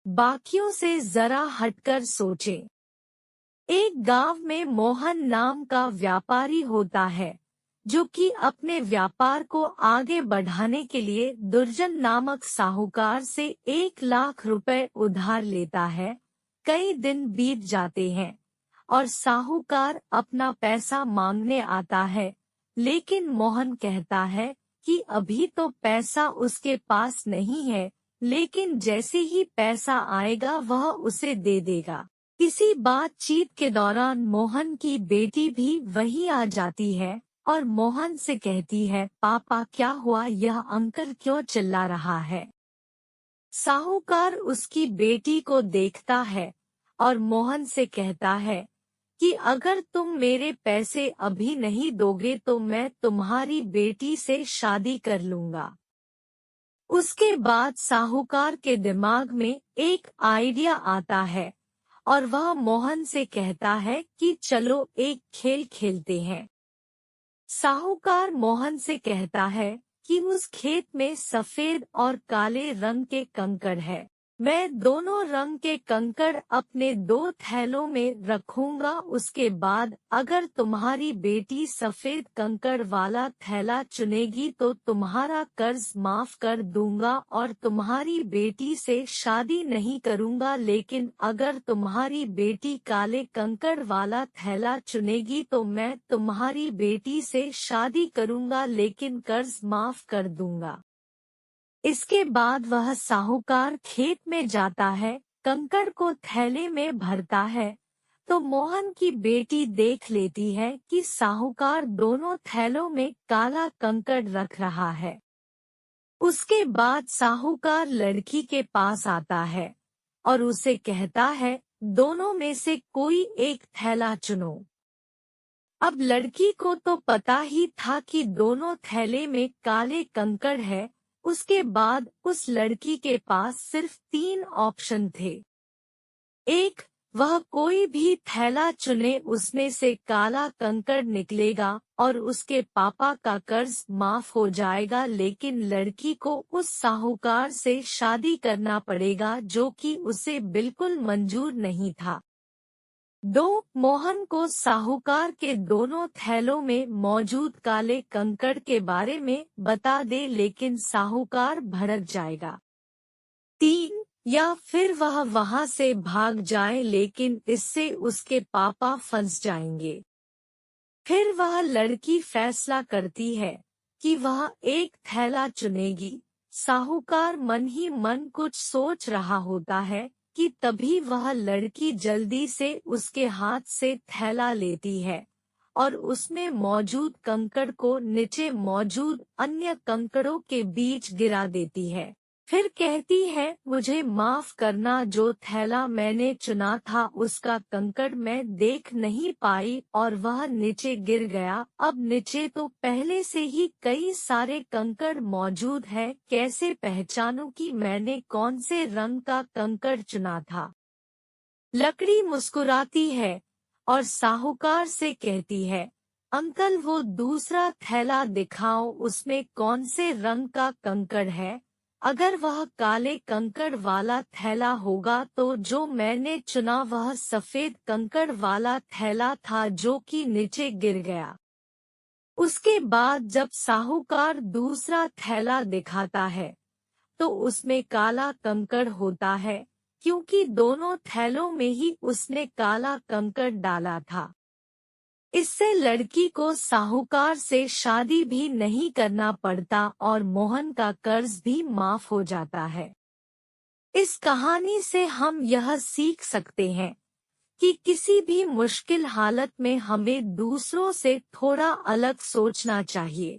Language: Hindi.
बाकियों से जरा हटकर सोचें। एक गांव में मोहन नाम का व्यापारी होता है, जो कि अपने व्यापार को आगे बढ़ाने के लिए दुर्जन नामक साहूकार से 1 लाख रुपए उधार लेता है। कई दिन बीत जाते हैं और साहूकार अपना पैसा मांगने आता है, लेकिन मोहन कहता है कि अभी तो पैसा उसके पास नहीं है, लेकिन जैसे ही पैसा आएगा वह उसे दे देगा। किसी बातचीत के दौरान मोहन की बेटी भी वहीं आ जाती है और मोहन से कहती है, पापा क्या हुआ, यह अंकल क्यों चिल्ला रहा है। साहूकार उसकी बेटी को देखता है और मोहन से कहता है कि अगर तुम मेरे पैसे अभी नहीं दोगे तो मैं तुम्हारी बेटी से शादी कर लूंगा। उसके बाद साहूकार के दिमाग में एक आइडिया आता है और वह मोहन से कहता है कि चलो एक खेल खेलते हैं। साहूकार मोहन से कहता है कि उस खेत में सफेद और काले रंग के कंकड़ है। मैं दोनों रंग के कंकड़ अपने 2 थैलों में रखूंगा। उसके बाद अगर तुम्हारी बेटी सफेद कंकड़ वाला थैला चुनेगी तो तुम्हारा कर्ज माफ कर दूंगा और तुम्हारी बेटी से शादी नहीं करूंगा, लेकिन अगर तुम्हारी बेटी काले कंकड़ वाला थैला चुनेगी तो मैं तुम्हारी बेटी से शादी करूंगा, लेकिन कर्ज माफ कर दूंगा। इसके बाद वह साहूकार खेत में जाता है, कंकड़ को थैले में भरता है, तो मोहन की बेटी देख लेती है कि साहूकार दोनों थैलों में काला कंकड़ रख रहा है। उसके बाद साहूकार लड़की के पास आता है और उसे कहता है, दोनों में से कोई एक थैला चुनो। अब लड़की को तो पता ही था कि दोनों थैले में काले कंकड़ है। उसके बाद उस लड़की के पास सिर्फ 3 ऑप्शन थे। एक, वह कोई भी थैला चुने, उसमें से काला कंकड़ निकलेगा और उसके पापा का कर्ज माफ हो जाएगा, लेकिन लड़की को उस साहूकार से शादी करना पड़ेगा जो कि उसे बिल्कुल मंजूर नहीं था। 2, मोहन को साहूकार के दोनों थैलों में मौजूद काले कंकड़ के बारे में बता दे, लेकिन साहूकार भड़क जाएगा। 3, या फिर वह वहां से भाग जाए, लेकिन इससे उसके पापा फंस जाएंगे। फिर वह लड़की फैसला करती है कि वह एक थैला चुनेगी। साहूकार मन ही मन कुछ सोच रहा होता है कि तभी वह लड़की जल्दी से उसके हाथ से थैला लेती है और उसमें मौजूद कंकड़ को नीचे मौजूद अन्य कंकड़ों के बीच गिरा देती है। फिर कहती है, मुझे माफ करना, जो थैला मैंने चुना था उसका कंकड़ मैं देख नहीं पाई और वह नीचे गिर गया। अब नीचे तो पहले से ही कई सारे कंकड़ मौजूद है, कैसे पहचानूं कि मैंने कौन से रंग का कंकड़ चुना था। लकड़ी मुस्कुराती है और साहूकार से कहती है, अंकल वो दूसरा थैला दिखाओ, उसमें कौन से रंग का कंकड़ है। अगर वह काले कंकड़ वाला थैला होगा तो जो मैंने चुना वह सफेद कंकड़ वाला थैला था जो कि नीचे गिर गया। उसके बाद जब साहूकार दूसरा थैला दिखाता है तो उसमें काला कंकड़ होता है, क्योंकि दोनों थैलों में ही उसने काला कंकड़ डाला था। इससे लड़की को साहूकार से शादी भी नहीं करना पड़ता और मोहन का कर्ज भी माफ हो जाता है। इस कहानी से हम यह सीख सकते हैं कि किसी भी मुश्किल हालत में हमें दूसरों से थोड़ा अलग सोचना चाहिए।